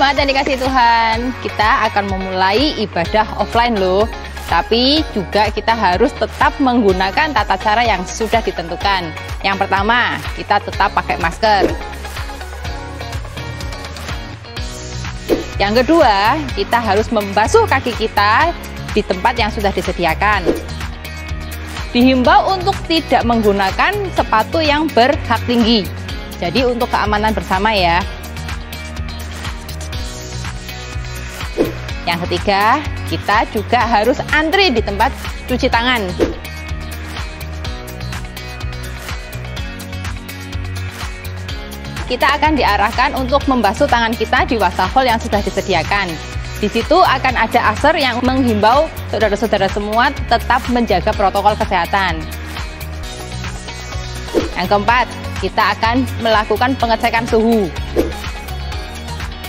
Jemaat yang dikasihi Tuhan, kita akan memulai ibadah offline loh. Tapi juga kita harus tetap menggunakan tata cara yang sudah ditentukan. Yang pertama, kita tetap pakai masker. Yang kedua, kita harus membasuh kaki kita di tempat yang sudah disediakan. Dihimbau untuk tidak menggunakan sepatu yang berhak tinggi. Jadi untuk keamanan bersama ya. Yang ketiga, kita juga harus antri di tempat cuci tangan. Kita akan diarahkan untuk membasuh tangan kita di wastafel yang sudah disediakan. Di situ akan ada aser yang menghimbau saudara-saudara semua tetap menjaga protokol kesehatan. Yang keempat, kita akan melakukan pengecekan suhu.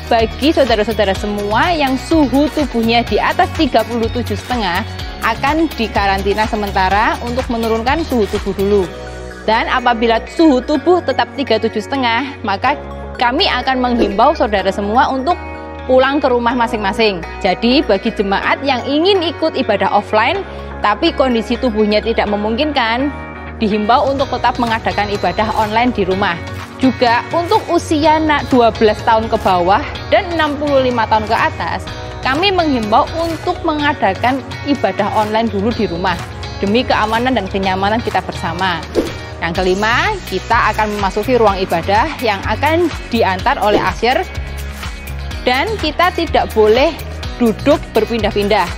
Bagi saudara-saudara semua yang suhu tubuhnya di atas 37,5 akan dikarantina sementara untuk menurunkan suhu tubuh dulu. Dan apabila suhu tubuh tetap 37,5, maka kami akan menghimbau saudara semua untuk pulang ke rumah masing-masing. Jadi bagi jemaat yang ingin ikut ibadah offline tapi kondisi tubuhnya tidak memungkinkan, dihimbau untuk tetap mengadakan ibadah online di rumah. Juga untuk usia 12 tahun ke bawah dan 65 tahun ke atas, kami menghimbau untuk mengadakan ibadah online dulu di rumah demi keamanan dan kenyamanan kita bersama. Yang kelima, kita akan memasuki ruang ibadah yang akan diantar oleh asir dan kita tidak boleh duduk berpindah-pindah.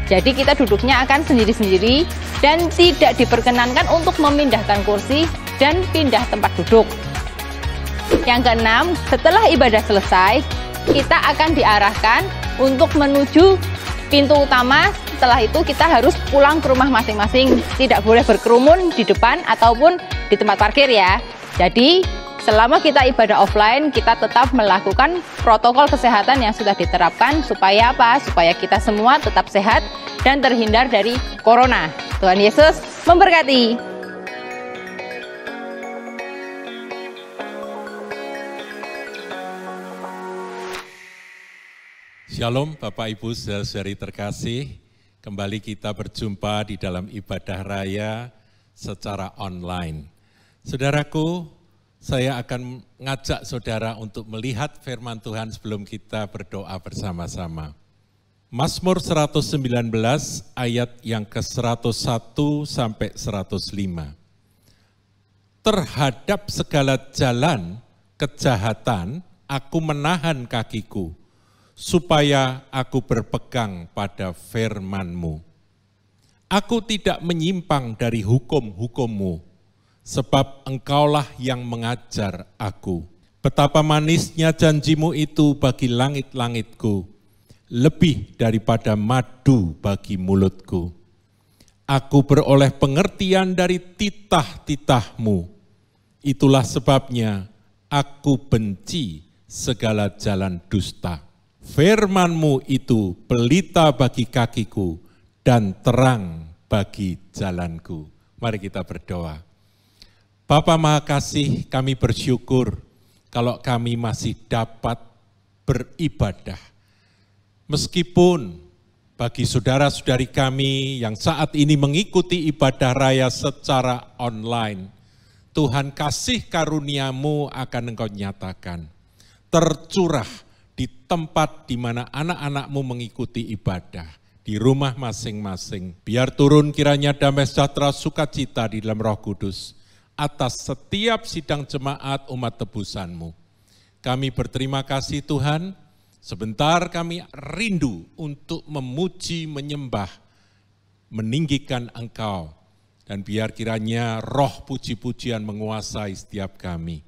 Jadi kita duduknya akan sendiri-sendiri dan tidak diperkenankan untuk memindahkan kursi dan pindah tempat duduk. Yang keenam, setelah ibadah selesai, kita akan diarahkan untuk menuju pintu utama. Setelah itu kita harus pulang ke rumah masing-masing. Tidak boleh berkerumun di depan ataupun di tempat parkir ya. Jadi selama kita ibadah offline, kita tetap melakukan protokol kesehatan yang sudah diterapkan. Supaya apa? Supaya kita semua tetap sehat dan terhindar dari corona. Tuhan Yesus memberkati. Shalom Bapak Ibu saudara-saudari terkasih, kembali kita berjumpa di dalam ibadah raya secara online. Saudaraku, saya akan ngajak saudara untuk melihat firman Tuhan sebelum kita berdoa bersama-sama. Mazmur 119 ayat yang ke-101 sampai 105. Terhadap segala jalan kejahatan aku menahan kakiku, supaya aku berpegang pada firman-Mu. Aku tidak menyimpang dari hukum-hukum-Mu, sebab Engkaulah yang mengajar aku. Betapa manisnya janji-Mu itu bagi langit-langitku, lebih daripada madu bagi mulutku. Aku beroleh pengertian dari titah-titah-Mu. Itulah sebabnya aku benci segala jalan dusta. Firman-Mu itu pelita bagi kakiku dan terang bagi jalanku. Mari kita berdoa. Bapa Maha Kasih, kami bersyukur kalau kami masih dapat beribadah. Meskipun bagi saudara-saudari kami yang saat ini mengikuti ibadah raya secara online, Tuhan kasih karunia-Mu akan Engkau nyatakan, tercurah di tempat di mana anak-anak-Mu mengikuti ibadah, di rumah masing-masing. Biar turun kiranya damai sejahtera sukacita di dalam Roh Kudus atas setiap sidang jemaat umat tebusan-Mu. Kami berterima kasih Tuhan. Sebentar kami rindu untuk memuji, menyembah, meninggikan Engkau. Dan biar kiranya roh puji-pujian menguasai setiap kami.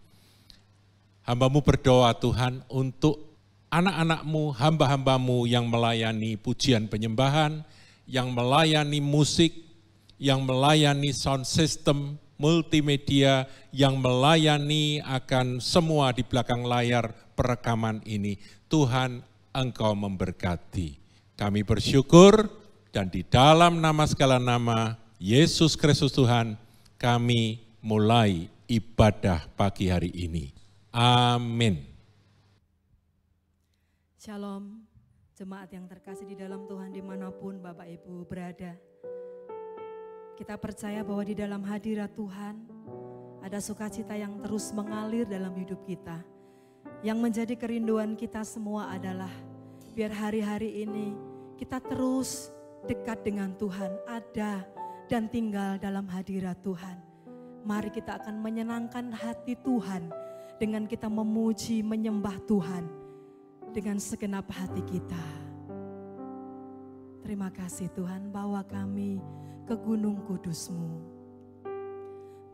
Hamba-Mu berdoa Tuhan untuk anak-anak-Mu, hamba-hamba-Mu yang melayani pujian penyembahan, yang melayani musik, yang melayani sound system, multimedia, yang melayani akan semua di belakang layar perekaman ini. Tuhan, Engkau memberkati. Kami bersyukur dan di dalam nama segala nama, Yesus Kristus Tuhan, kami mulai ibadah pagi hari ini. Amin. Shalom, jemaat yang terkasih di dalam Tuhan dimanapun Bapak Ibu berada. Kita percaya bahwa di dalam hadirat Tuhan ada sukacita yang terus mengalir dalam hidup kita. Yang menjadi kerinduan kita semua adalah biar hari-hari ini kita terus dekat dengan Tuhan, ada dan tinggal dalam hadirat Tuhan. Mari kita akan menyenangkan hati Tuhan dengan kita memuji, menyembah Tuhan dengan segenap hati kita. Terima kasih Tuhan, bawa kami ke gunung kudus-Mu.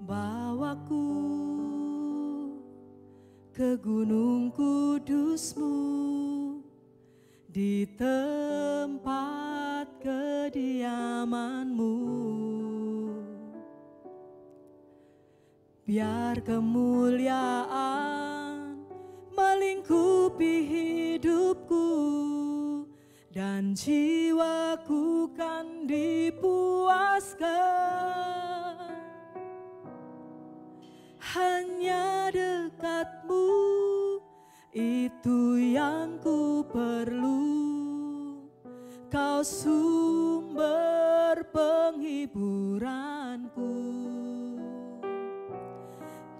Bawaku ke gunung kudus-Mu, di tempat kediaman-Mu. Biar kemuliaan melingkupi hidupku dan jiwaku kan dipuaskan. Hanya dekat-Mu itu yang ku perlu. Kau sumber penghiburanku.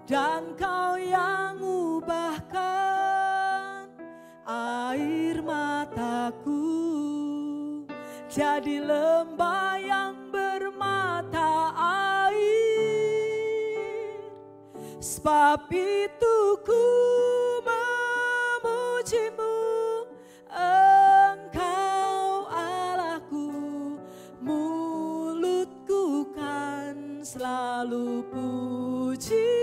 Dan Kau yang ubahkan air mataku jadi lembah yang bermata air. Sebab itu ku memuji-Mu, Engkau Allahku. Mulutku kan selalu puji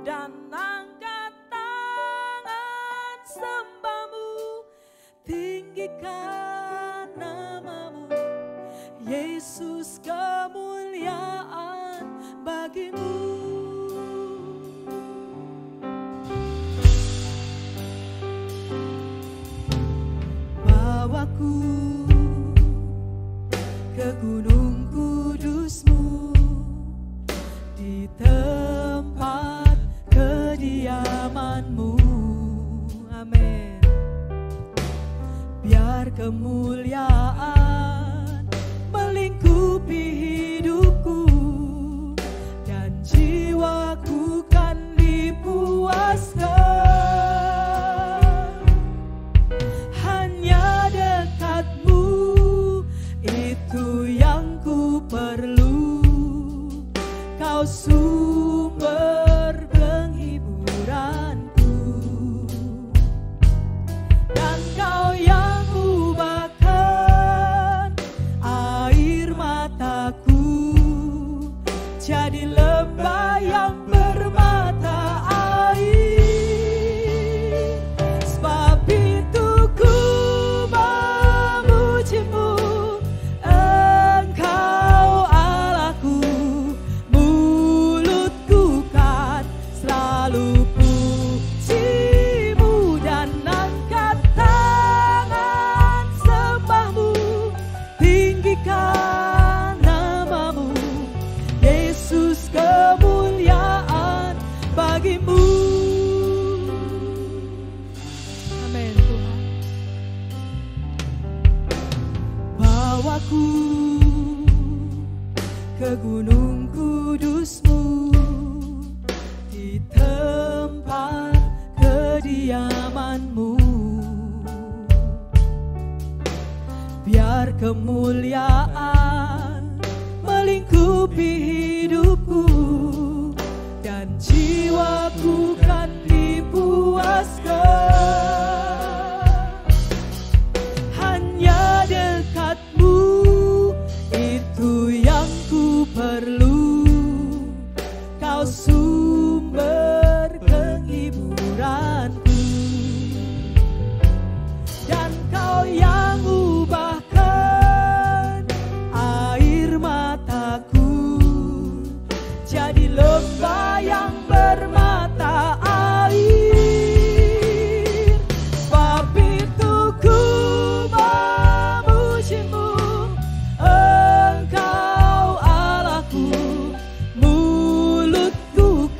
dan angkat tangan sembah-Mu, tinggikan nama-Mu, Yesus, kemuliaan bagi-Mu. Bawaku ke gunung kudus-Mu, di tempat kediaman-Mu. Amin. Biar kemuliaan melingkupi hidupku dan jiwaku kan dipuaskan. Hanya dekat-Mu itu yang ku perlu. Kau sumber penghiburanku, dan Kau yang ubahkan air mataku jadi lembah yang bermata air. Sebab itu ku memuji-Mu, Engkau Allahku. Mulutku kan selalu puji-Mu dan angkat tangan sembah-Mu, tinggikan nama-Mu, Yesus, kemuliaan bagi-Mu. Amin Tuhan. Bawaku ke gunung kudus-Mu, di tempat kediaman-Mu. Biar kemuliaan melingkupi hidupku dan jiwaku kan dipuaskan. Hanya dekat-Mu itu yang ku perlu. Kau sumber penghiburanku, dan Kau yang ubahkan air mataku jadi lembah yang bermata air. Sebab itu ku memuji-Mu, Engkau Allahku. Mulutku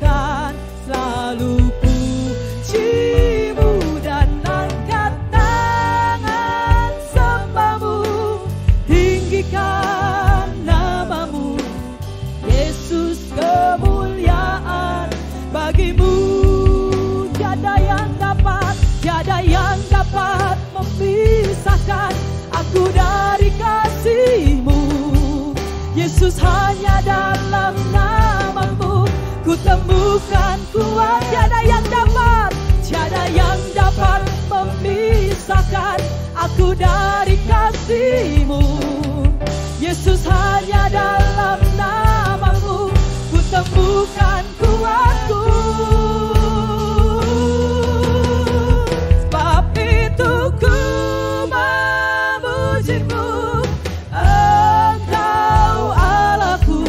bagimu tiada yang dapat memisahkan aku dari kasih-Mu. Yesus, hanya dalam nama-Mu ku temukan kuat. Tiada yang dapat memisahkan aku dari kasih-Mu. Yesus, hanya dalam nama-Mu ku temukan kuatku. Sebab itu ku memuji-Mu, Engkau Allahku.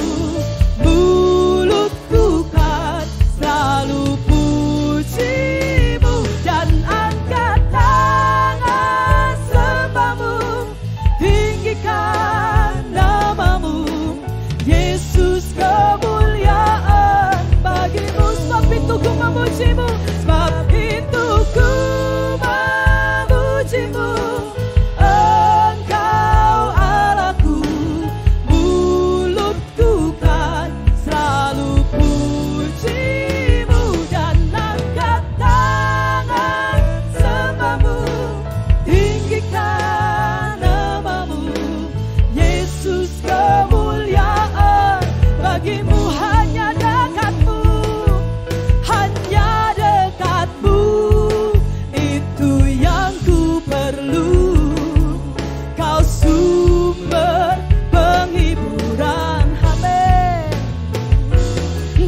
Mulutku kan selalu puji-Mu dan angkat tangan sembah-Mu, tinggikan nama-Mu. Yesus, kemuliaan bagimu. Sebab itu ku memuji-Mu, sebab itu ku memuji-Mu, Engkau Allahku. Mulutku kan selalu puji-Mu dan angkat tangan sembah-Mu, tinggikan nama-Mu. Yesus, kemuliaan bagimu. Hanya dekatmu, itu yang ku perlu. Kau sumber penghiburan, amin.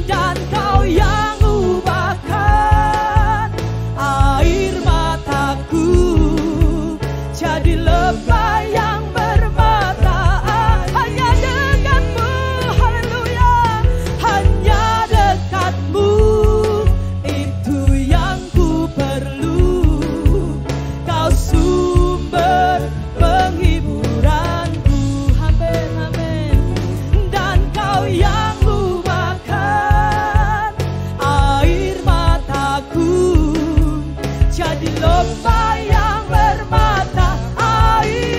Dan Kau yang ubahkan air mataku jadi lebah yang bermata. Hanya dekatmu, haleluya. Hanya dekatmu, itu yang ku perlu. Kau sumber penghiburanku, amin, amin. Dan Kau yang ubahkan air mataku jadi lebah yang bermata air.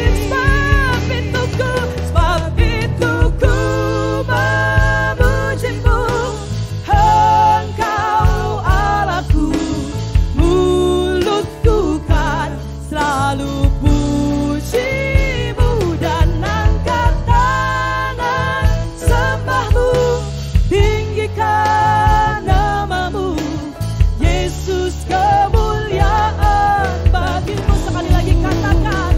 Sebab itu ku memuji-Mu, Engkau Allahku. Mulutku kan selalu puji-Mu dan angkat tangan sembah-Mu, tinggikan nama-Mu. Yesus, kemuliaan bagimu. Sekali lagi katakan,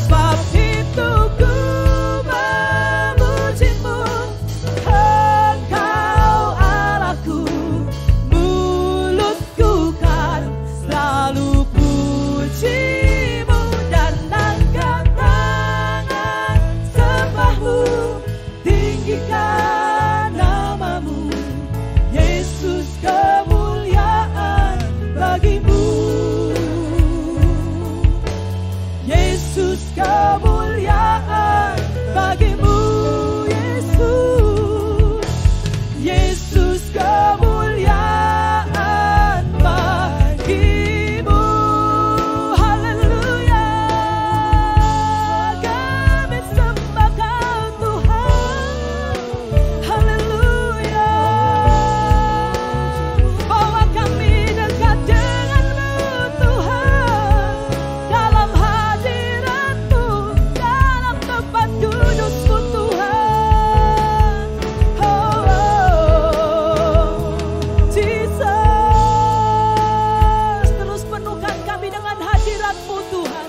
sebab itu ku memuji-Mu, Engkau Allahku. Mulutku kan selalu puji-Mu dan angkat tangan sembah-Mu, tinggikan nama-Mu. Yesus, kemuliaan bagimu. Yesus, kemuliaan bagimu. Yesus, kemuliaan bagimu. Haleluya. Kami sembah Kau Tuhan. Haleluya. Bawa kami dekat dengan-Mu Tuhan, dalam hadirat-Mu, dalam tempat duduk-Mu Tuhan. Jesus, terus penuhkan kami dengan hadirat-Mu Tuhan.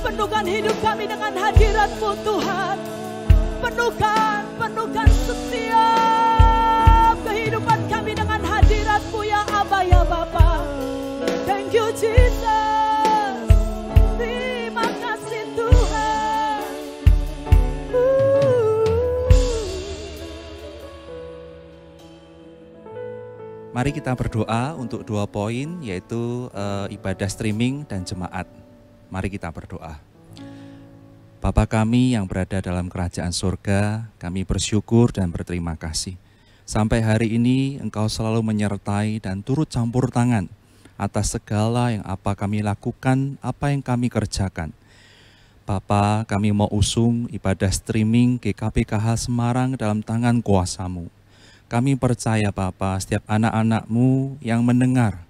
Penuhkan hidup kami dengan hadirat-Mu Tuhan. Penuhkan setiap kehidupan kami dengan hadirat-Mu ya Aba ya Bapa. Thank you Jesus. Terima kasih Tuhan. Mari kita berdoa untuk 2 poin, yaitu ibadah streaming dan jemaat. Mari kita berdoa. Bapa kami yang berada dalam kerajaan surga, kami bersyukur dan berterima kasih. Sampai hari ini Engkau selalu menyertai dan turut campur tangan atas segala yang apa kami lakukan, apa yang kami kerjakan. Bapa, kami mau usung ibadah streaming GKPKH Semarang dalam tangan kuasa-Mu. Kami percaya Bapa, setiap anak-anak-Mu yang mendengar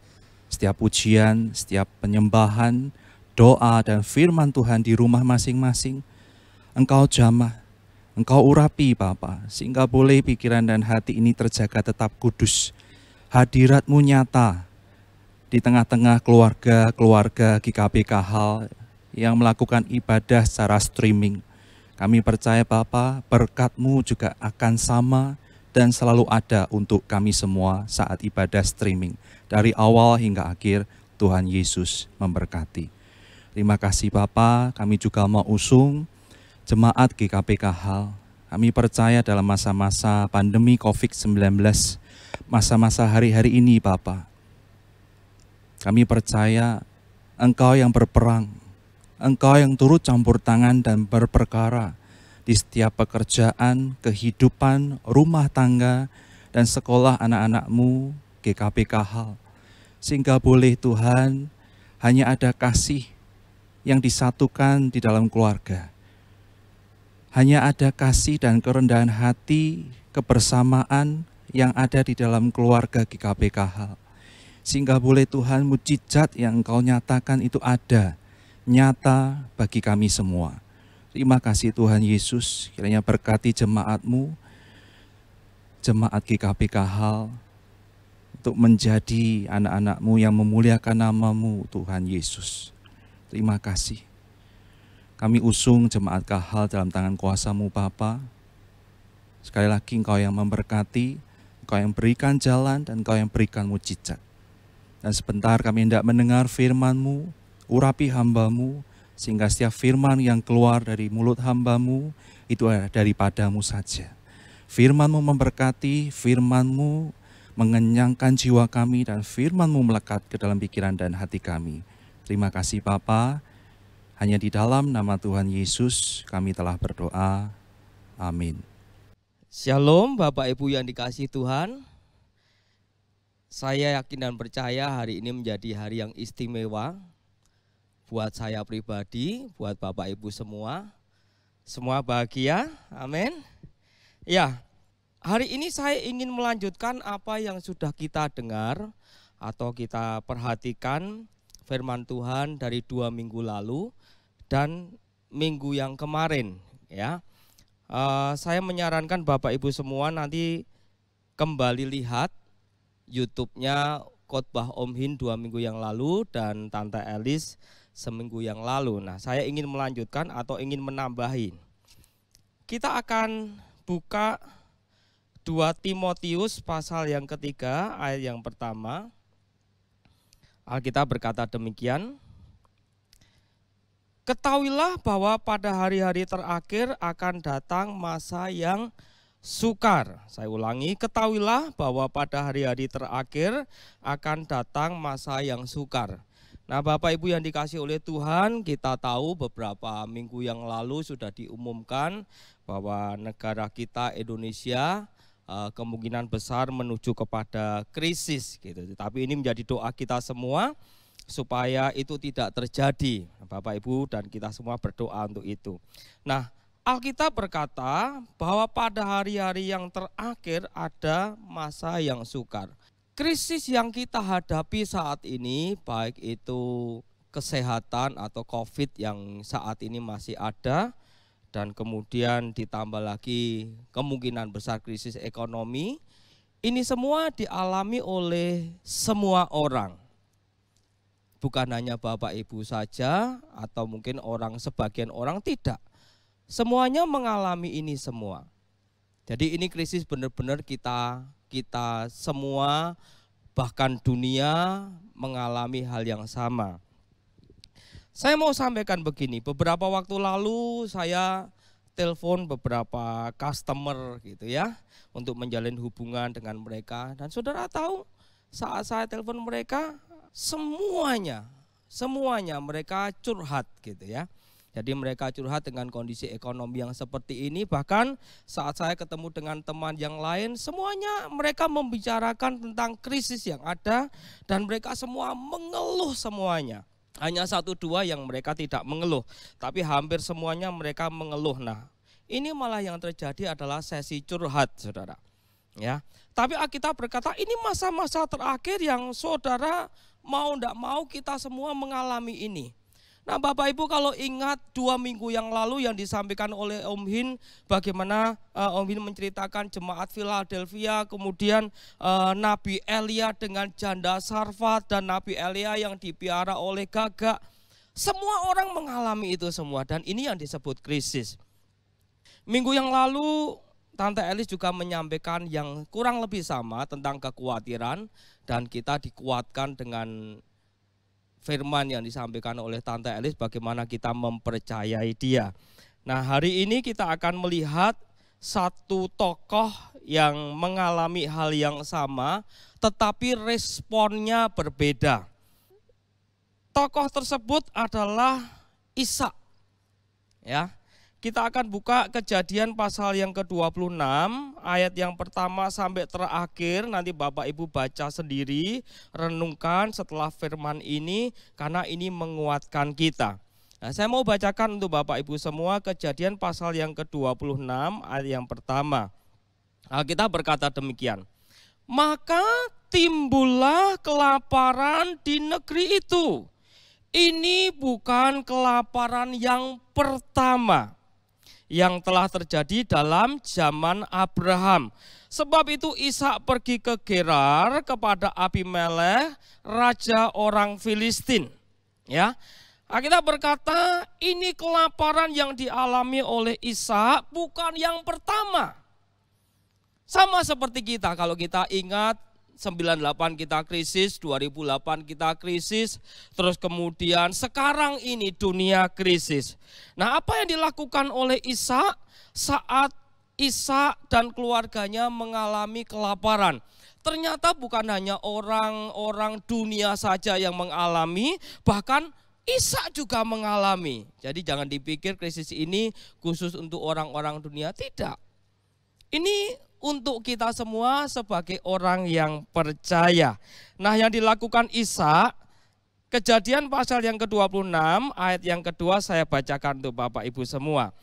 setiap pujian, setiap penyembahan, doa dan firman Tuhan di rumah masing-masing, Engkau jamah, Engkau urapi Bapa, sehingga boleh pikiran dan hati ini terjaga tetap kudus. Hadirat-Mu nyata di tengah-tengah keluarga-keluarga GKP Kahal yang melakukan ibadah secara streaming. Kami percaya Bapa, berkat-Mu juga akan sama dan selalu ada untuk kami semua saat ibadah streaming. Dari awal hingga akhir, Tuhan Yesus memberkati. Terima kasih Bapa, kami juga mau usung jemaat GKP Kahal. Kami percaya dalam masa-masa pandemi COVID-19, masa-masa hari-hari ini Bapa, kami percaya Engkau yang berperang, Engkau yang turut campur tangan dan berperkara di setiap pekerjaan, kehidupan, rumah tangga, dan sekolah anak-anak-Mu GKP Kahal. Sehingga boleh Tuhan, hanya ada kasih yang disatukan di dalam keluarga. Hanya ada kasih dan kerendahan hati, kebersamaan yang ada di dalam keluarga GKP Kahal. Sehingga boleh Tuhan, mujizat yang Engkau nyatakan itu ada, nyata bagi kami semua. Terima kasih Tuhan Yesus, kiranya berkati jemaat-Mu, jemaat GKP Kahal, untuk menjadi anak-anak-Mu yang memuliakan nama-Mu Tuhan Yesus. Terima kasih. Kami usung jemaat Kahal dalam tangan kuasa-Mu Bapa. Sekali lagi Engkau yang memberkati, Engkau yang berikan jalan, dan Engkau yang berikan mujizat. Dan sebentar kami hendak mendengar firman-Mu, urapi hamba-Mu, sehingga setiap firman yang keluar dari mulut hamba-Mu itu daripada-Mu saja. Firman-Mu memberkati, firman-Mu mengenyangkan jiwa kami, dan firman-Mu melekat ke dalam pikiran dan hati kami. Terima kasih Bapa, hanya di dalam nama Tuhan Yesus kami telah berdoa. Amin. Shalom Bapak Ibu yang dikasihi Tuhan. Saya yakin dan percaya hari ini menjadi hari yang istimewa buat saya pribadi, buat Bapak Ibu semua. Semua bahagia, amin. Ya, hari ini saya ingin melanjutkan apa yang sudah kita dengar atau kita perhatikan firman Tuhan dari 2 minggu lalu dan minggu yang kemarin. Ya, saya menyarankan Bapak Ibu semua nanti kembali lihat YouTube-nya khotbah Om Hin 2 minggu yang lalu dan Tante Elis seminggu yang lalu. Nah, saya ingin melanjutkan atau ingin menambahin. Kita akan buka 2 Timotius pasal yang ketiga, ayat yang pertama. Alkitab berkata demikian. Ketahuilah bahwa pada hari-hari terakhir akan datang masa yang sukar. Saya ulangi, ketahuilah bahwa pada hari-hari terakhir akan datang masa yang sukar. Nah Bapak Ibu yang dikasih oleh Tuhan, kita tahu beberapa minggu yang lalu sudah diumumkan bahwa negara kita Indonesia kemungkinan besar menuju kepada krisis gitu. Tapi ini menjadi doa kita semua supaya itu tidak terjadi. Bapak Ibu dan kita semua berdoa untuk itu. Nah, Alkitab berkata bahwa pada hari-hari yang terakhir ada masa yang sukar. Krisis yang kita hadapi saat ini, baik itu kesehatan atau COVID yang saat ini masih ada, dan kemudian ditambah lagi kemungkinan besar krisis ekonomi, ini semua dialami oleh semua orang. Bukan hanya Bapak Ibu saja atau mungkin sebagian orang tidak. Semuanya mengalami ini semua. Jadi ini krisis benar-benar kita semua bahkan dunia mengalami hal yang sama. Saya mau sampaikan begini, beberapa waktu lalu saya telepon beberapa customer gitu ya untuk menjalin hubungan dengan mereka, dan saudara tahu saat saya telepon mereka semuanya mereka curhat gitu ya. Jadi mereka curhat dengan kondisi ekonomi yang seperti ini. Bahkan saat saya ketemu dengan teman yang lain, semuanya mereka membicarakan tentang krisis yang ada. Dan mereka semua mengeluh semuanya. Hanya 1-2 yang mereka tidak mengeluh. Tapi hampir semuanya mereka mengeluh. Nah, ini malah yang terjadi adalah sesi curhat, saudara. Ya, tapi Alkitab berkata ini masa-masa terakhir yang saudara mau tidak mau kita semua mengalami ini. Nah Bapak Ibu kalau ingat 2 minggu yang lalu yang disampaikan oleh Om Hin, bagaimana Om Hin menceritakan jemaat Philadelphia, kemudian Nabi Elia dengan janda Sarfat dan Nabi Elia yang dipiara oleh gagak. Semua orang mengalami itu semua dan ini yang disebut krisis. Minggu yang lalu Tante Elis juga menyampaikan yang kurang lebih sama tentang kekhawatiran dan kita dikuatkan dengan firman yang disampaikan oleh Tante Elis bagaimana kita mempercayai dia. Nah hari ini kita akan melihat satu tokoh yang mengalami hal yang sama tetapi responnya berbeda. Tokoh tersebut adalah Ishak. Ya. Kita akan buka Kejadian pasal yang ke-26, ayat yang pertama sampai terakhir. Nanti Bapak Ibu baca sendiri, renungkan setelah firman ini, karena ini menguatkan kita. Nah, saya mau bacakan untuk Bapak Ibu semua Kejadian pasal yang ke-26, ayat yang pertama. Kita berkata demikian. Maka timbullah kelaparan di negeri itu. Ini bukan kelaparan yang pertama yang telah terjadi dalam zaman Abraham. Sebab itu Ishak pergi ke Gerar kepada Abimelekh, raja orang Filistin. Ya, kita berkata ini kelaparan yang dialami oleh Ishak bukan yang pertama. Sama seperti kita, kalau kita ingat 98 kita krisis, 2008 kita krisis, terus kemudian sekarang ini dunia krisis. Nah apa yang dilakukan oleh Ishak saat Ishak dan keluarganya mengalami kelaparan? Ternyata bukan hanya orang-orang dunia saja yang mengalami, bahkan Ishak juga mengalami. Jadi jangan dipikir krisis ini khusus untuk orang-orang dunia, tidak. Ini untuk kita semua sebagai orang yang percaya. Nah yang dilakukan Ishak, Kejadian pasal yang ke-26, ayat yang kedua saya bacakan untuk Bapak Ibu semua.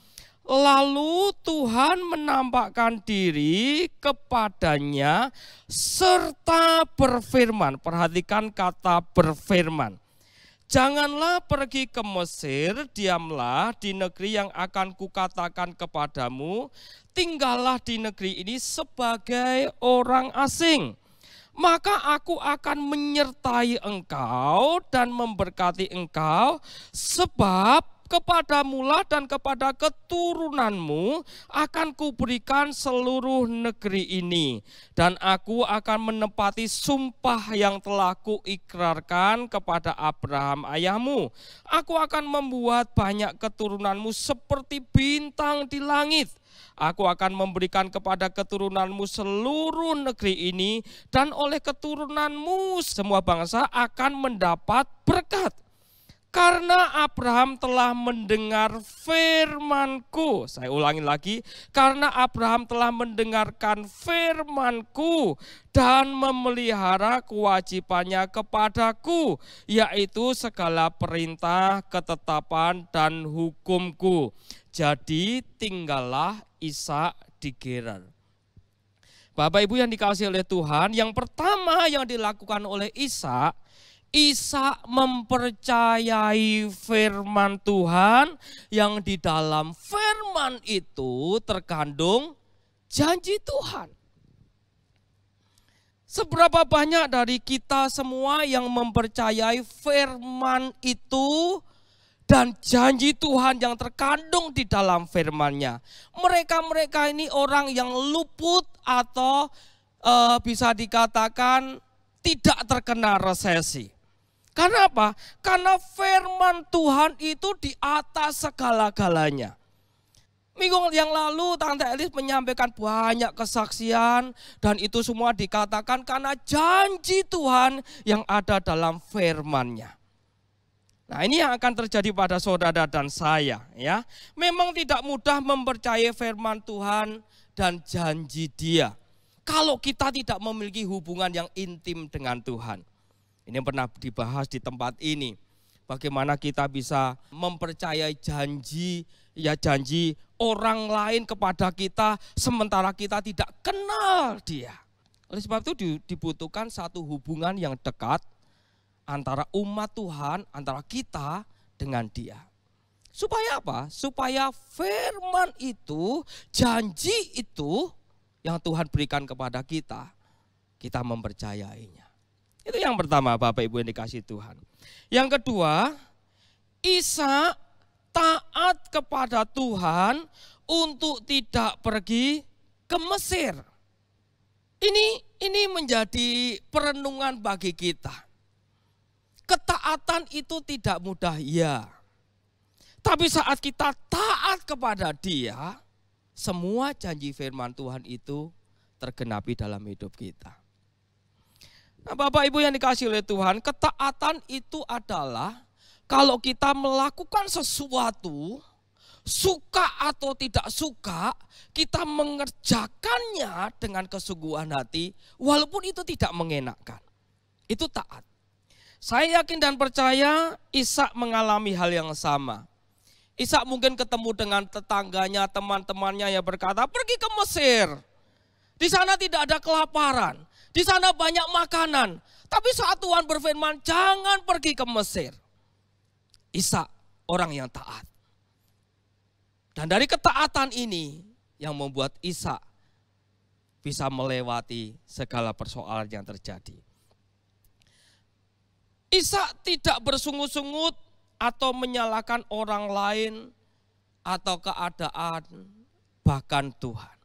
Lalu Tuhan menampakkan diri kepadanya serta berfirman. Perhatikan kata berfirman. Janganlah pergi ke Mesir, diamlah di negeri yang akan kukatakan kepadamu, tinggallah di negeri ini sebagai orang asing. Maka aku akan menyertai engkau dan memberkati engkau, sebab kepadamulah dan kepada keturunanmu akan kuberikan seluruh negeri ini. Dan aku akan menepati sumpah yang telah kuikrarkan kepada Abraham ayahmu. Aku akan membuat banyak keturunanmu seperti bintang di langit. Aku akan memberikan kepada keturunanmu seluruh negeri ini. Dan oleh keturunanmu semua bangsa akan mendapat berkat. Karena Abraham telah mendengar firman-Ku. Saya ulangi lagi. Karena Abraham telah mendengarkan firman-Ku dan memelihara kewajibannya kepadaku, yaitu segala perintah, ketetapan, dan hukum-Ku. Jadi tinggallah Ishak di Gerar. Bapak Ibu yang dikasihi oleh Tuhan, yang pertama yang dilakukan oleh Ishak mempercayai firman Tuhan yang di dalam firman itu terkandung janji Tuhan. Seberapa banyak dari kita semua yang mempercayai firman itu dan janji Tuhan yang terkandung di dalam firman-Nya. Mereka-mereka ini orang yang luput atau bisa dikatakan tidak terkena resesi. Karena apa? Karena firman Tuhan itu di atas segala-galanya. Minggu yang lalu Tante Elis menyampaikan banyak kesaksian dan itu semua dikatakan karena janji Tuhan yang ada dalam firman-Nya. Nah ini yang akan terjadi pada saudara dan saya ya. Memang tidak mudah mempercayai firman Tuhan dan janji Dia kalau kita tidak memiliki hubungan yang intim dengan Tuhan. Ini pernah dibahas di tempat ini. Bagaimana kita bisa mempercayai janji orang lain kepada kita sementara kita tidak kenal dia. Oleh sebab itu dibutuhkan satu hubungan yang dekat antara umat Tuhan, antara kita dengan dia. Supaya apa? Supaya firman itu, janji itu yang Tuhan berikan kepada kita, kita mempercayainya. Itu yang pertama, Bapak Ibu yang dikasihi Tuhan. Yang kedua, Ishak taat kepada Tuhan untuk tidak pergi ke Mesir. Ini menjadi perenungan bagi kita. Ketaatan itu tidak mudah, ya. Tapi saat kita taat kepada Dia, semua janji firman Tuhan itu tergenapi dalam hidup kita. Nah, Bapak Ibu yang dikasihi oleh Tuhan, ketaatan itu adalah kalau kita melakukan sesuatu, suka atau tidak suka, kita mengerjakannya dengan kesungguhan hati, walaupun itu tidak mengenakkan. Itu taat. Saya yakin dan percaya Ishak mengalami hal yang sama. Ishak mungkin ketemu dengan tetangganya, teman-temannya yang berkata, pergi ke Mesir. Di sana tidak ada kelaparan. Di sana banyak makanan. Tapi saat Tuhan berfirman, jangan pergi ke Mesir. Ishak orang yang taat. Dan dari ketaatan ini yang membuat Ishak bisa melewati segala persoalan yang terjadi. Ishak tidak bersungut-sungut atau menyalahkan orang lain atau keadaan, bahkan Tuhan.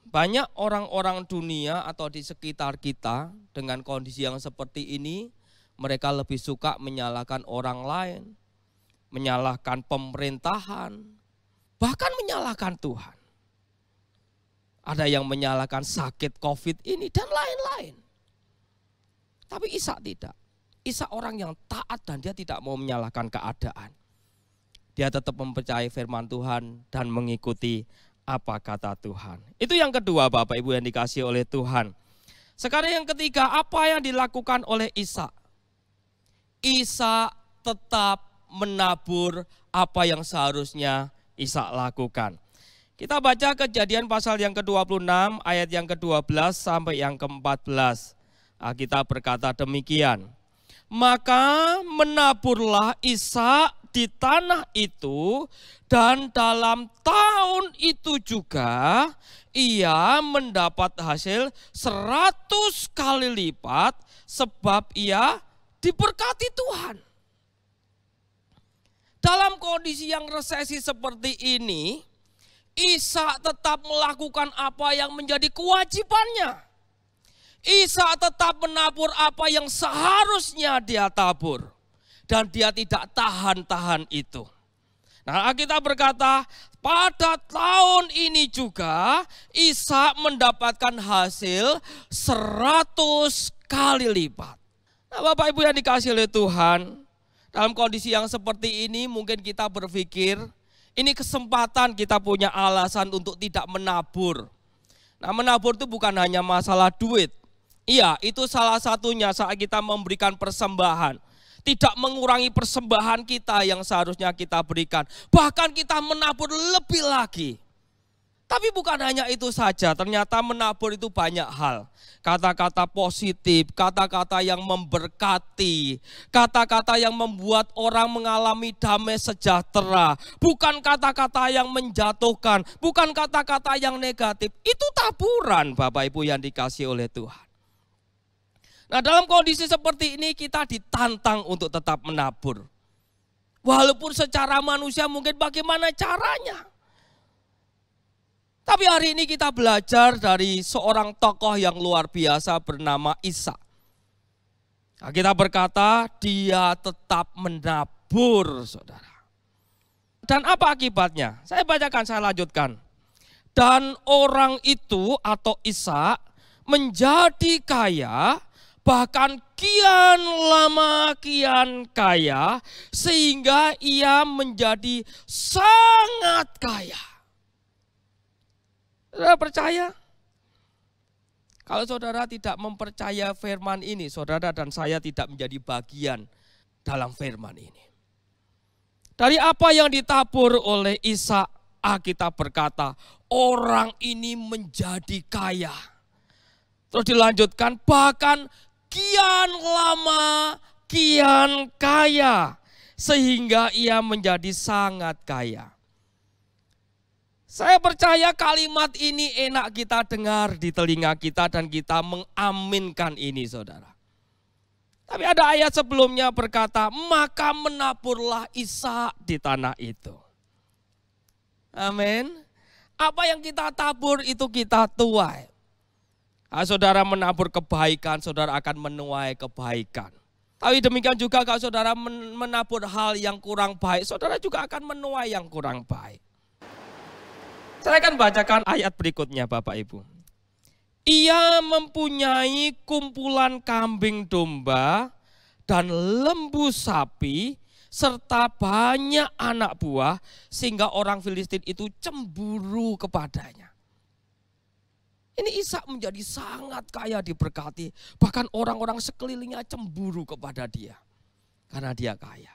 Banyak orang-orang dunia atau di sekitar kita dengan kondisi yang seperti ini, mereka lebih suka menyalahkan orang lain, menyalahkan pemerintahan, bahkan menyalahkan Tuhan. Ada yang menyalahkan sakit COVID ini dan lain-lain. Tapi Ishak tidak. Ishak orang yang taat dan dia tidak mau menyalahkan keadaan. Dia tetap mempercayai firman Tuhan dan mengikuti apa kata Tuhan. Itu yang kedua, Bapak Ibu yang dikasihi oleh Tuhan. Sekarang yang ketiga, apa yang dilakukan oleh Ishak? Ishak tetap menabur apa yang seharusnya Ishak lakukan. Kita baca Kejadian pasal yang ke-26 ayat yang ke-12 sampai yang ke-14. Kita berkata demikian. Maka menaburlah Ishak di tanah itu, dan dalam tahun itu juga ia mendapat hasil 100 kali lipat sebab ia diberkati Tuhan. Dalam kondisi yang resesi seperti ini, Ishak tetap melakukan apa yang menjadi kewajibannya. Ishak tetap menabur apa yang seharusnya dia tabur. Dan dia tidak tahan-tahan itu. Nah, kita berkata pada tahun ini juga Ishak mendapatkan hasil 100 kali lipat. Nah, Bapak Ibu yang dikasihi oleh Tuhan, dalam kondisi yang seperti ini mungkin kita berpikir ini kesempatan kita punya alasan untuk tidak menabur. Nah, menabur itu bukan hanya masalah duit. Iya, itu salah satunya saat kita memberikan persembahan. Tidak mengurangi persembahan kita yang seharusnya kita berikan. Bahkan kita menabur lebih lagi. Tapi bukan hanya itu saja, ternyata menabur itu banyak hal. Kata-kata positif, kata-kata yang memberkati, kata-kata yang membuat orang mengalami damai sejahtera. Bukan kata-kata yang menjatuhkan, bukan kata-kata yang negatif. Itu taburan, Bapak Ibu yang dikasihi oleh Tuhan. Nah, dalam kondisi seperti ini kita ditantang untuk tetap menabur. Walaupun secara manusia mungkin bagaimana caranya. Tapi hari ini kita belajar dari seorang tokoh yang luar biasa bernama Ishak. Nah, kita berkata dia tetap menabur, saudara. Dan apa akibatnya? Saya bacakan, saya lanjutkan. Dan orang itu atau Ishak menjadi kaya, bahkan kian lama kian kaya, sehingga ia menjadi sangat kaya. Saudara percaya? Kalau saudara tidak mempercaya firman ini, saudara dan saya tidak menjadi bagian dalam firman ini. Dari apa yang ditabur oleh Ishak, Alkitab berkata, orang ini menjadi kaya. Terus dilanjutkan, bahkan kian lama, kian kaya. Sehingga ia menjadi sangat kaya. Saya percaya kalimat ini enak kita dengar di telinga kita dan kita mengaminkan ini, saudara. Tapi ada ayat sebelumnya berkata, maka menaburlah Ishak di tanah itu. Amin. Apa yang kita tabur itu kita tuai. Saudara menabur kebaikan, saudara akan menuai kebaikan. Tapi demikian juga kalau saudara menabur hal yang kurang baik, saudara juga akan menuai yang kurang baik. Saya akan bacakan ayat berikutnya Bapak Ibu. Ia mempunyai kumpulan kambing domba dan lembu sapi, serta banyak anak buah, sehingga orang Filistin itu cemburu kepadanya. Ini Ishak menjadi sangat kaya diberkati, bahkan orang-orang sekelilingnya cemburu kepada dia, karena dia kaya.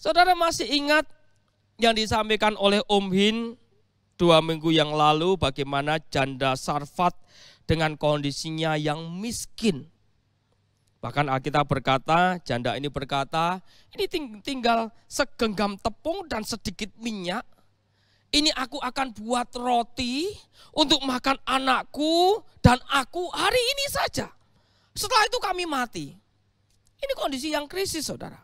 Saudara masih ingat yang disampaikan oleh Om Hin 2 minggu yang lalu, bagaimana janda Sarfat dengan kondisinya yang miskin. Bahkan Alkitab berkata, janda ini berkata, ini tinggal segenggam tepung dan sedikit minyak. Ini aku akan buat roti untuk makan anakku dan aku hari ini saja. Setelah itu kami mati. Ini kondisi yang krisis, saudara.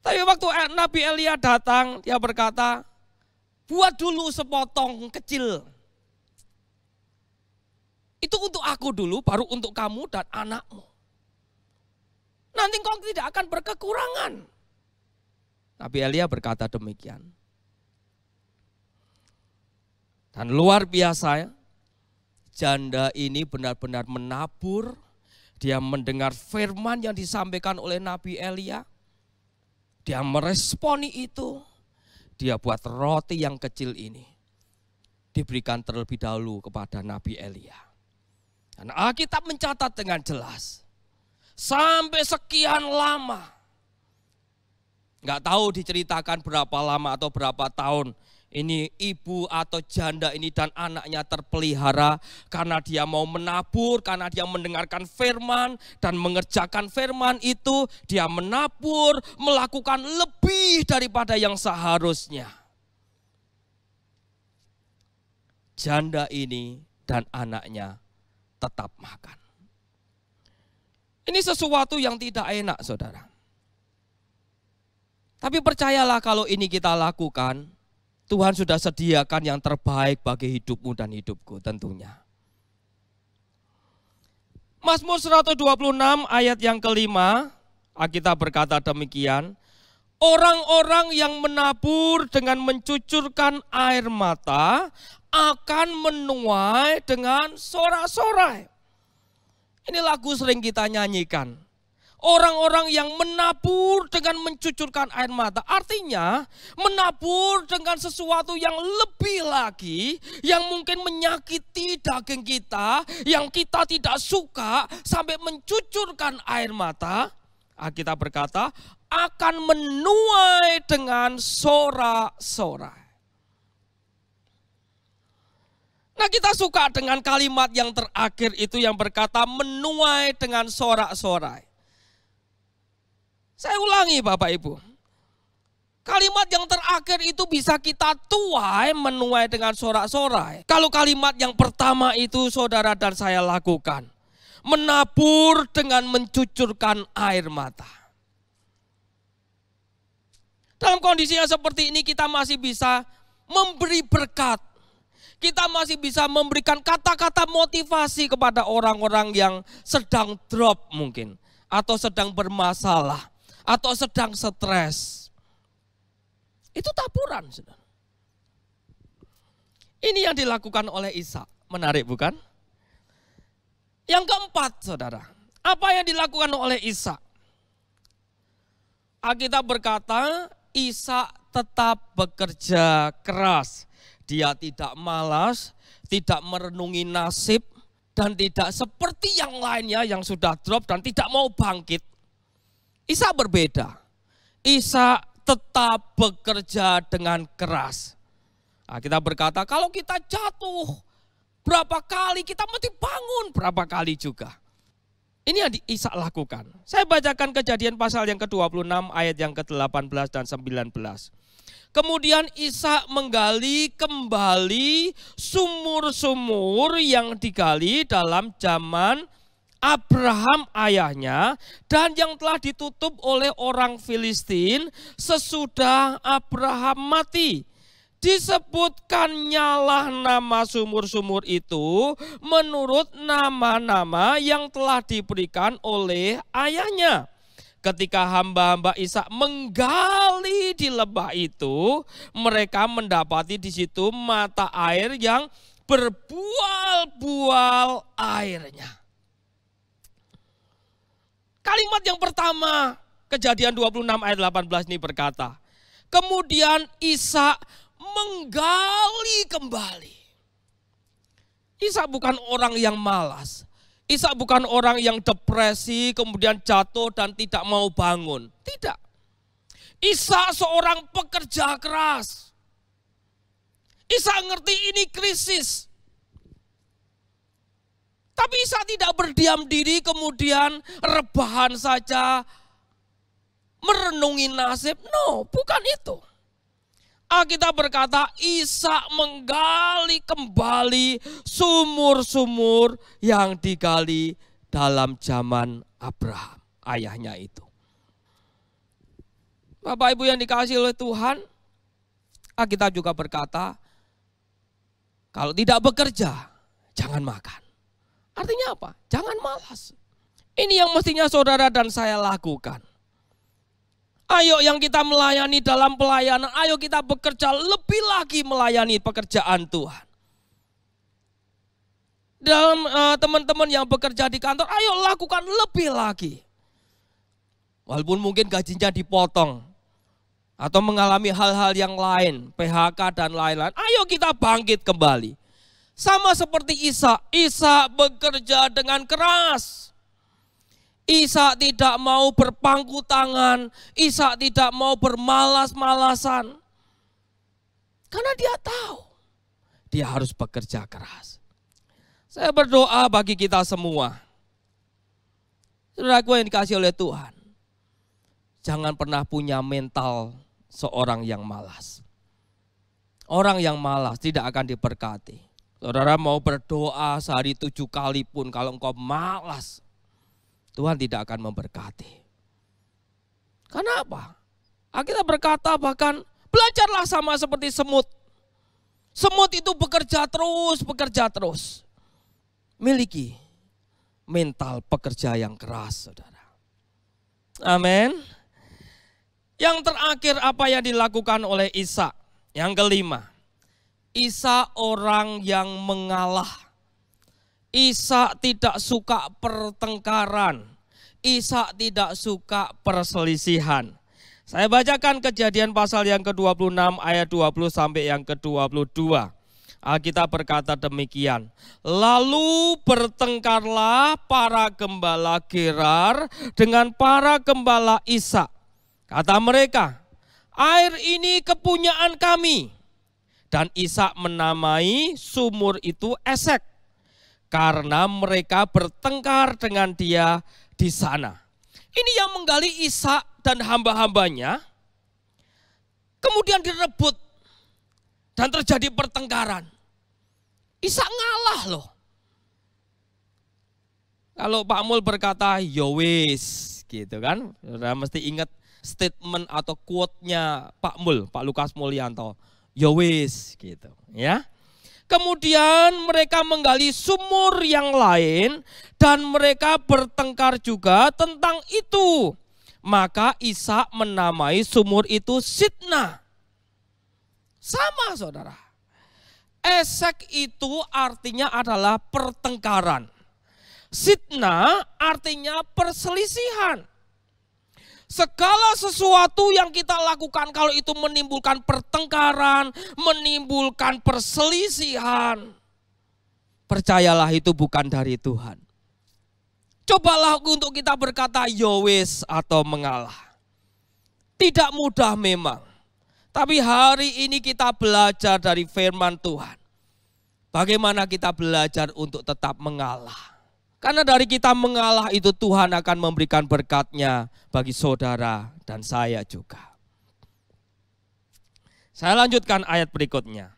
Tapi waktu Nabi Elia datang, dia berkata, buat dulu sepotong kecil. Itu untuk aku dulu, baru untuk kamu dan anakmu. Nanti kau tidak akan berkekurangan. Nabi Elia berkata demikian. Dan luar biasa, janda ini benar-benar menabur. Dia mendengar firman yang disampaikan oleh Nabi Elia. Dia meresponi itu. Dia buat roti yang kecil ini. Diberikan terlebih dahulu kepada Nabi Elia. Dan Alkitab mencatat dengan jelas. Sampai sekian lama. Nggak tahu diceritakan berapa lama atau berapa tahun. Ini ibu atau janda ini dan anaknya terpelihara karena dia mau menabur, karena dia mendengarkan firman dan mengerjakan firman itu. Dia menabur, melakukan lebih daripada yang seharusnya. Janda ini dan anaknya tetap makan. Ini sesuatu yang tidak enak, saudara. Tapi percayalah kalau ini kita lakukan, Tuhan sudah sediakan yang terbaik bagi hidupmu dan hidupku tentunya. Mazmur 126 ayat yang kelima, Alkitab berkata demikian. Orang-orang yang menabur dengan mencucurkan air mata akan menuai dengan sorak-sorai. Ini lagu sering kita nyanyikan. Orang-orang yang menabur dengan mencucurkan air mata. Artinya menabur dengan sesuatu yang lebih lagi. Yang mungkin menyakiti daging kita. Yang kita tidak suka sampai mencucurkan air mata. Alkitab berkata akan menuai dengan sorak-sorai. Nah, kita suka dengan kalimat yang terakhir itu yang berkata menuai dengan sorak-sorai. Saya ulangi Bapak Ibu. Kalimat yang terakhir itu bisa kita tuai menuai dengan sorak-sorai. Kalau kalimat yang pertama itu saudara dan saya lakukan. Menabur dengan mencucurkan air mata. Dalam kondisi yang seperti ini kita masih bisa memberi berkat. Kita masih bisa memberikan kata-kata motivasi kepada orang-orang yang sedang drop mungkin. Atau sedang bermasalah. Atau sedang stres. Itu taburan, saudara. Ini yang dilakukan oleh Ishak. Menarik bukan? Yang keempat, saudara. Apa yang dilakukan oleh Ishak? Alkitab berkata, Ishak tetap bekerja keras. Dia tidak malas, tidak merenungi nasib, dan tidak seperti yang lainnya yang sudah drop dan tidak mau bangkit. Ishak berbeda. Ishak tetap bekerja dengan keras. Nah, kita berkata kalau kita jatuh berapa kali, kita mesti bangun berapa kali juga. Ini yang Ishak lakukan. Saya bacakan Kejadian pasal yang ke-26 ayat yang ke-18 dan 19. Kemudian Ishak menggali kembali sumur-sumur yang digali dalam zaman Abraham ayahnya dan yang telah ditutup oleh orang Filistin sesudah Abraham mati. Disebutkannya nama sumur-sumur itu menurut nama-nama yang telah diberikan oleh ayahnya. Ketika hamba-hamba Ishak menggali di lembah itu, mereka mendapati di situ mata air yang berbual-bual airnya. Kalimat yang pertama, Kejadian 26 ayat 18 ini berkata, kemudian Ishak menggali kembali. Ishak bukan orang yang malas. Ishak bukan orang yang depresi, kemudian jatuh dan tidak mau bangun. Tidak. Ishak seorang pekerja keras. Ishak ngerti ini krisis. Tapi Ishak tidak berdiam diri kemudian rebahan saja, merenungi nasib. No, bukan itu. Alkitab berkata Ishak menggali kembali sumur-sumur yang digali dalam zaman Abraham, ayahnya itu. Bapak Ibu yang dikasihi oleh Tuhan, Alkitab juga berkata, kalau tidak bekerja, jangan makan. Artinya apa? Jangan malas. Ini yang mestinya saudara dan saya lakukan. Ayo yang kita melayani dalam pelayanan, ayo kita bekerja lebih lagi melayani pekerjaan Tuhan. Dalam teman-teman yang bekerja di kantor, ayo lakukan lebih lagi. Walaupun mungkin gajinya dipotong atau mengalami hal-hal yang lain, PHK dan lain-lain, ayo kita bangkit kembali. Sama seperti Ishak, Ishak bekerja dengan keras. Ishak tidak mau berpangku tangan, Ishak tidak mau bermalas-malasan. Karena dia tahu, dia harus bekerja keras. Saya berdoa bagi kita semua. Saudaraku yang dikasihi oleh Tuhan, jangan pernah punya mental seorang yang malas. Orang yang malas tidak akan diberkati. Saudara mau berdoa sehari 7 kali pun kalau engkau malas, Tuhan tidak akan memberkati. Karena apa? Kita berkata bahkan belajarlah sama seperti semut. Semut itu bekerja terus. Miliki mental pekerja yang keras, saudara. Amin. Yang terakhir apa yang dilakukan oleh Ishak? Yang kelima, Ishak orang yang mengalah. Ishak tidak suka pertengkaran. Ishak tidak suka perselisihan. Saya bacakan Kejadian pasal yang ke-26 ayat 20 sampai yang ke-22. Alkitab berkata demikian. Lalu bertengkarlah para gembala Gerar dengan para gembala Ishak. Kata mereka, air ini kepunyaan kami. Dan Ishak menamai sumur itu Esek. Karena mereka bertengkar dengan dia di sana. Ini yang menggali Ishak dan hamba-hambanya. Kemudian direbut. Dan terjadi pertengkaran. Ishak ngalah loh. Kalau Pak Mul berkata, yowis gitu kan. Sudah mesti ingat statement atau quote-nya Pak Mul, Pak Lukas Mulyanto. Yowis gitu ya. Kemudian mereka menggali sumur yang lain dan mereka bertengkar juga tentang itu. Maka Ishak menamai sumur itu Sitna. Sama saudara. Esek itu artinya adalah pertengkaran. Sitna artinya perselisihan. Segala sesuatu yang kita lakukan kalau itu menimbulkan pertengkaran, menimbulkan perselisihan, percayalah itu bukan dari Tuhan. Cobalah untuk kita berkata yowis atau mengalah. Tidak mudah memang. Tapi hari ini kita belajar dari firman Tuhan. Bagaimana kita belajar untuk tetap mengalah. Karena dari kita mengalah itu Tuhan akan memberikan berkat-Nya bagi saudara dan saya juga. Saya lanjutkan ayat berikutnya.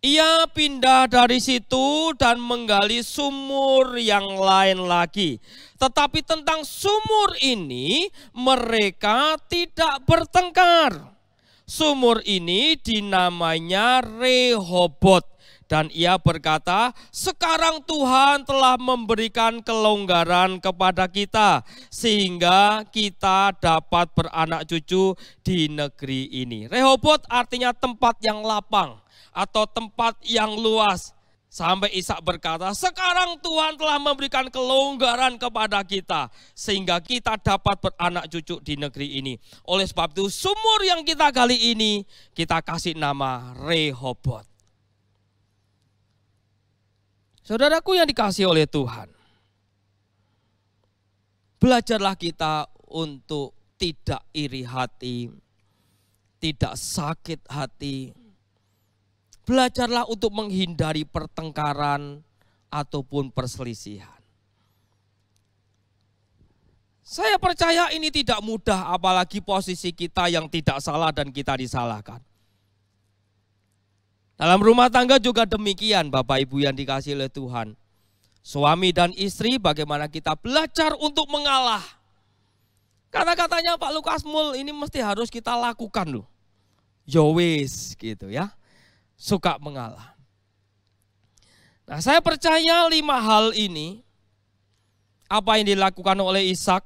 Ia pindah dari situ dan menggali sumur yang lain lagi. Tetapi tentang sumur ini mereka tidak bertengkar. Sumur ini dinamainya Rehobot. Dan ia berkata, sekarang Tuhan telah memberikan kelonggaran kepada kita, sehingga kita dapat beranak cucu di negeri ini. Rehobot artinya tempat yang lapang atau tempat yang luas. Sampai Ishak berkata, sekarang Tuhan telah memberikan kelonggaran kepada kita, sehingga kita dapat beranak cucu di negeri ini. Oleh sebab itu sumur yang kita gali ini, kita kasih nama Rehobot. Saudaraku yang dikasihi oleh Tuhan, belajarlah kita untuk tidak iri hati, tidak sakit hati. Belajarlah untuk menghindari pertengkaran ataupun perselisihan. Saya percaya ini tidak mudah, apalagi posisi kita yang tidak salah dan kita disalahkan. Dalam rumah tangga juga demikian, Bapak Ibu yang dikasihi oleh Tuhan. Suami dan istri bagaimana kita belajar untuk mengalah. Kata-katanya Pak Lukas Mul ini mesti harus kita lakukan loh. Yowis gitu ya. Suka mengalah. Nah, saya percaya 5 hal ini. Apa yang dilakukan oleh Ishak?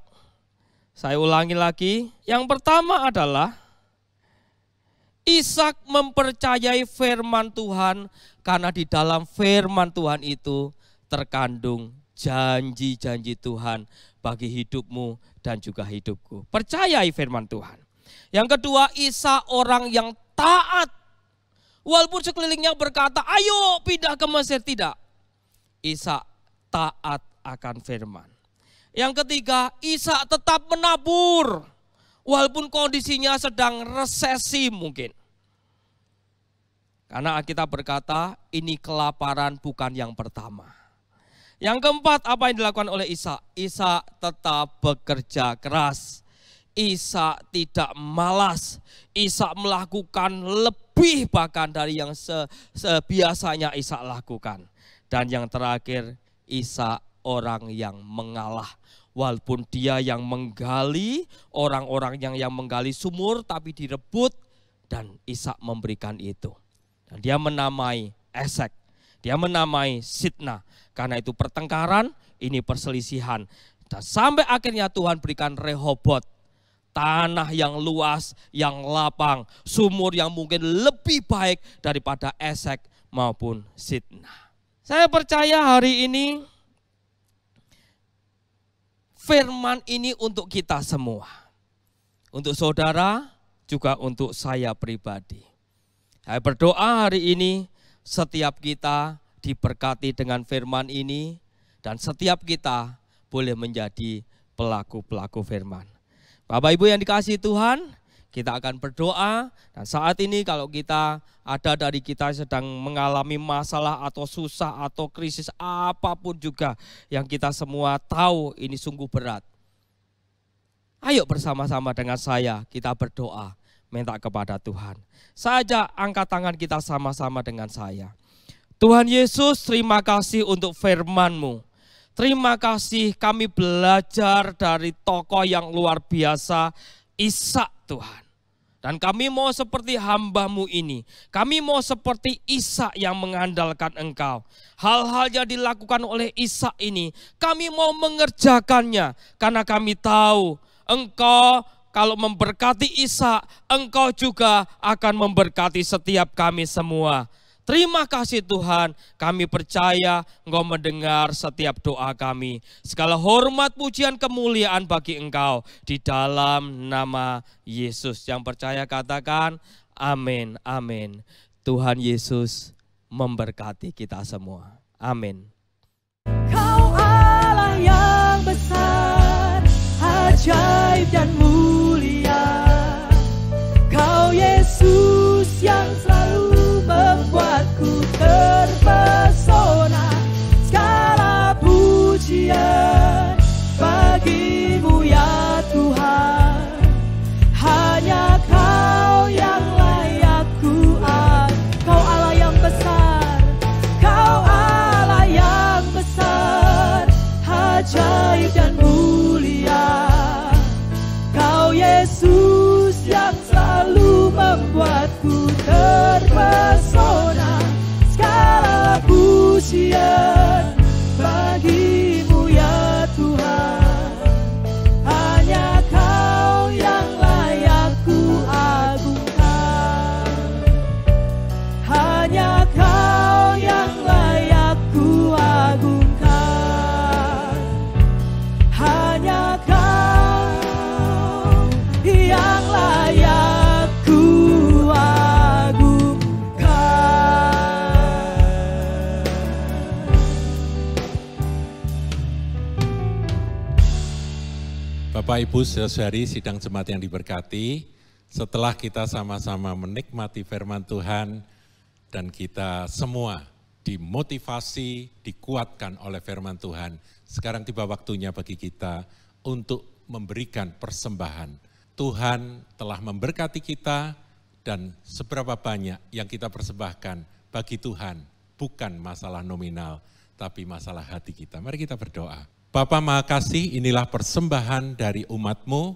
Saya ulangi lagi. Yang pertama adalah Ishak mempercayai firman Tuhan karena di dalam firman Tuhan itu terkandung janji-janji Tuhan bagi hidupmu dan juga hidupku. Percayai firman Tuhan. Yang kedua, Ishak orang yang taat. Walaupun sekelilingnya berkata, ayo pindah ke Mesir, tidak. Ishak taat akan firman. Yang ketiga, Ishak tetap menabur. Walaupun kondisinya sedang resesi mungkin. Karena Alkitab berkata, ini kelaparan bukan yang pertama. Yang keempat, apa yang dilakukan oleh Ishak? Ishak tetap bekerja keras. Ishak tidak malas. Ishak melakukan lebih bahkan dari yang sebiasanya Ishak lakukan. Dan yang terakhir, Ishak orang yang mengalah. Walaupun dia yang menggali, orang-orang yang menggali sumur tapi direbut, dan Ishak memberikan itu. Dan dia menamai Esek, dia menamai Sitna. Karena itu pertengkaran, ini perselisihan. Dan sampai akhirnya Tuhan berikan Rehobot. Tanah yang luas, yang lapang, sumur yang mungkin lebih baik daripada Esek maupun Sitna. Saya percaya hari ini firman ini untuk kita semua. Untuk saudara, juga untuk saya pribadi. Saya berdoa hari ini setiap kita diberkati dengan firman ini dan setiap kita boleh menjadi pelaku-pelaku firman. Bapak Ibu yang dikasihi Tuhan, kita akan berdoa dan saat ini kalau kita ada dari kita sedang mengalami masalah atau susah atau krisis apapun juga yang kita semua tahu ini sungguh berat. Ayo bersama-sama dengan saya kita berdoa, minta kepada Tuhan. Saja angkat tangan kita sama-sama dengan saya. Tuhan Yesus, terima kasih untuk firman-Mu. Terima kasih kami belajar dari tokoh yang luar biasa, Ishak Tuhan. Dan kami mau seperti hamba-Mu ini. Kami mau seperti Ishak yang mengandalkan Engkau. Hal-hal yang dilakukan oleh Ishak ini, kami mau mengerjakannya. Karena kami tahu Engkau kalau memberkati Ishak, Engkau juga akan memberkati setiap kami semua. Terima kasih Tuhan, kami percaya Engkau mendengar setiap doa kami. Segala hormat, pujian, kemuliaan bagi Engkau di dalam nama Yesus. Yang percaya katakan amin, amin. Tuhan Yesus memberkati kita semua. Amin. Kau Allah yang besar, ajaib dan mulia. terpesona, segala pujian bagimu ya Tuhan. Hanya Kau yang layak ku agungkan, hanya Kau yang layak ku agungkan, hanya Kau yang layak ku agungkan. Bapak Ibu saudari sidang jemaat yang diberkati, setelah kita sama-sama menikmati firman Tuhan dan kita semua dimotivasi, dikuatkan oleh firman Tuhan, sekarang tiba waktunya bagi kita untuk memberikan persembahan. Tuhan telah memberkati kita dan seberapa banyak yang kita persembahkan bagi Tuhan bukan masalah nominal, tapi masalah hati kita. Mari kita berdoa. Bapa Maha Kasih, inilah persembahan dari umat-Mu,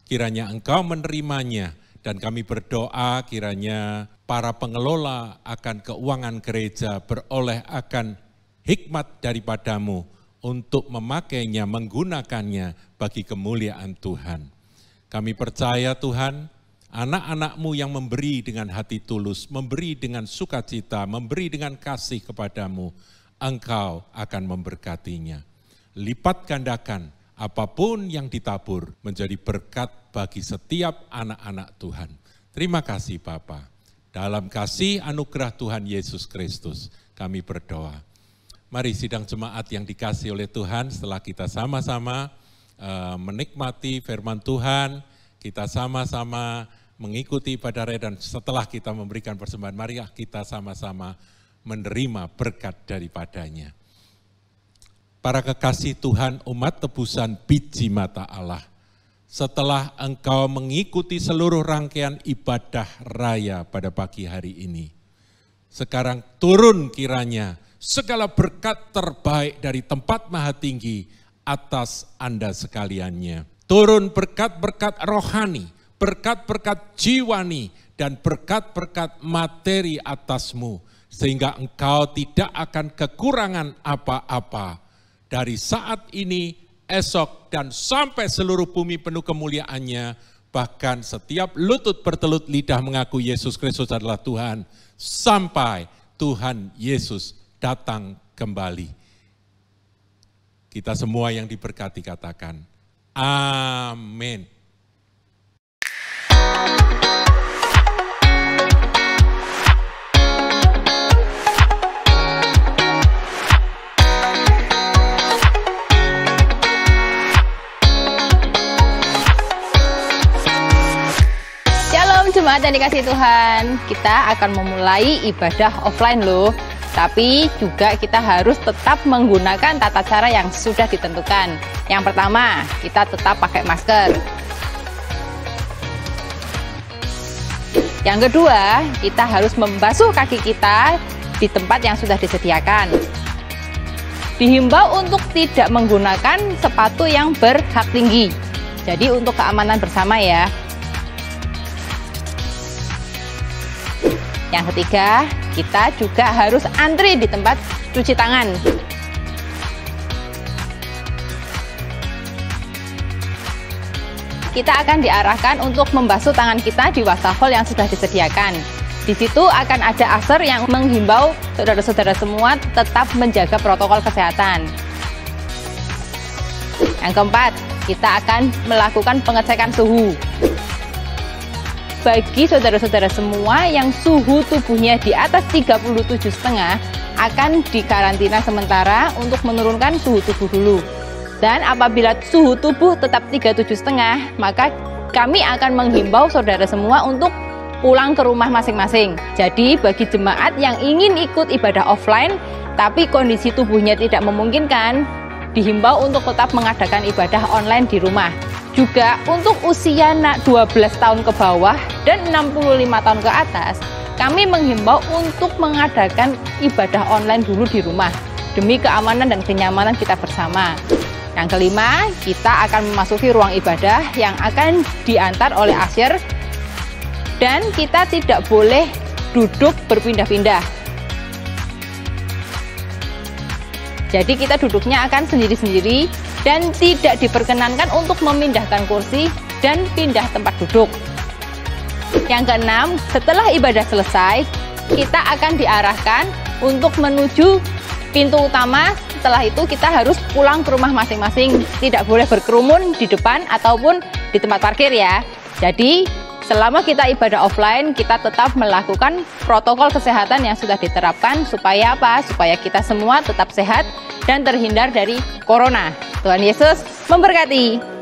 kiranya Engkau menerimanya, dan kami berdoa kiranya para pengelola akan keuangan gereja beroleh akan hikmat daripada-Mu untuk memakainya, menggunakannya bagi kemuliaan Tuhan. Kami percaya Tuhan, anak-anak-Mu yang memberi dengan hati tulus, memberi dengan sukacita, memberi dengan kasih kepada-Mu, Engkau akan memberkatinya. Lipat gandakan apapun yang ditabur menjadi berkat bagi setiap anak-anak Tuhan. Terima kasih Bapa. Dalam kasih anugerah Tuhan Yesus Kristus kami berdoa. Mari sidang jemaat yang dikasihi oleh Tuhan, setelah kita sama-sama menikmati firman Tuhan, kita sama-sama mengikuti ibadah raya, dan setelah kita memberikan persembahan, marilah kita sama-sama menerima berkat daripadanya. Para kekasih Tuhan, umat tebusan biji mata Allah, setelah engkau mengikuti seluruh rangkaian ibadah raya pada pagi hari ini, sekarang turun kiranya segala berkat terbaik dari tempat maha tinggi atas Anda sekaliannya. Turun berkat-berkat rohani, berkat-berkat jiwani, dan berkat-berkat materi atasmu, sehingga engkau tidak akan kekurangan apa-apa. Dari saat ini, esok, dan sampai seluruh bumi penuh kemuliaannya, bahkan setiap lutut bertelut lidah mengaku Yesus Kristus adalah Tuhan, sampai Tuhan Yesus datang kembali. Kita semua yang diberkati katakan, amin. Jemaat yang dikasihi Tuhan, kita akan memulai ibadah offline loh. Tapi juga kita harus tetap menggunakan tata cara yang sudah ditentukan. Yang pertama, kita tetap pakai masker. Yang kedua, kita harus membasuh kaki kita di tempat yang sudah disediakan. Dihimbau untuk tidak menggunakan sepatu yang berhak tinggi. Jadi untuk keamanan bersama ya. Yang ketiga, kita juga harus antri di tempat cuci tangan. Kita akan diarahkan untuk membasuh tangan kita di wastafel yang sudah disediakan. Di situ akan ada aser yang menghimbau saudara-saudara semua tetap menjaga protokol kesehatan. Yang keempat, kita akan melakukan pengecekan suhu. Bagi saudara-saudara semua yang suhu tubuhnya di atas 37,5 akan dikarantina sementara untuk menurunkan suhu tubuh dulu. Dan apabila suhu tubuh tetap 37,5, maka kami akan menghimbau saudara semua untuk pulang ke rumah masing-masing. Jadi bagi jemaat yang ingin ikut ibadah offline tapi kondisi tubuhnya tidak memungkinkan, dihimbau untuk tetap mengadakan ibadah online di rumah. Juga untuk usia 12 tahun ke bawah dan 65 tahun ke atas, kami menghimbau untuk mengadakan ibadah online dulu di rumah demi keamanan dan kenyamanan kita bersama. Yang kelima, kita akan memasuki ruang ibadah yang akan diantar oleh usher, dan kita tidak boleh duduk berpindah-pindah. Jadi kita duduknya akan sendiri-sendiri dan tidak diperkenankan untuk memindahkan kursi dan pindah tempat duduk. Yang keenam, setelah ibadah selesai, kita akan diarahkan untuk menuju pintu utama. Setelah itu kita harus pulang ke rumah masing-masing, tidak boleh berkerumun di depan ataupun di tempat parkir ya. Jadi selama kita ibadah offline, kita tetap melakukan protokol kesehatan yang sudah diterapkan supaya apa? Supaya kita semua tetap sehat dan terhindar dari corona. Tuhan Yesus memberkati.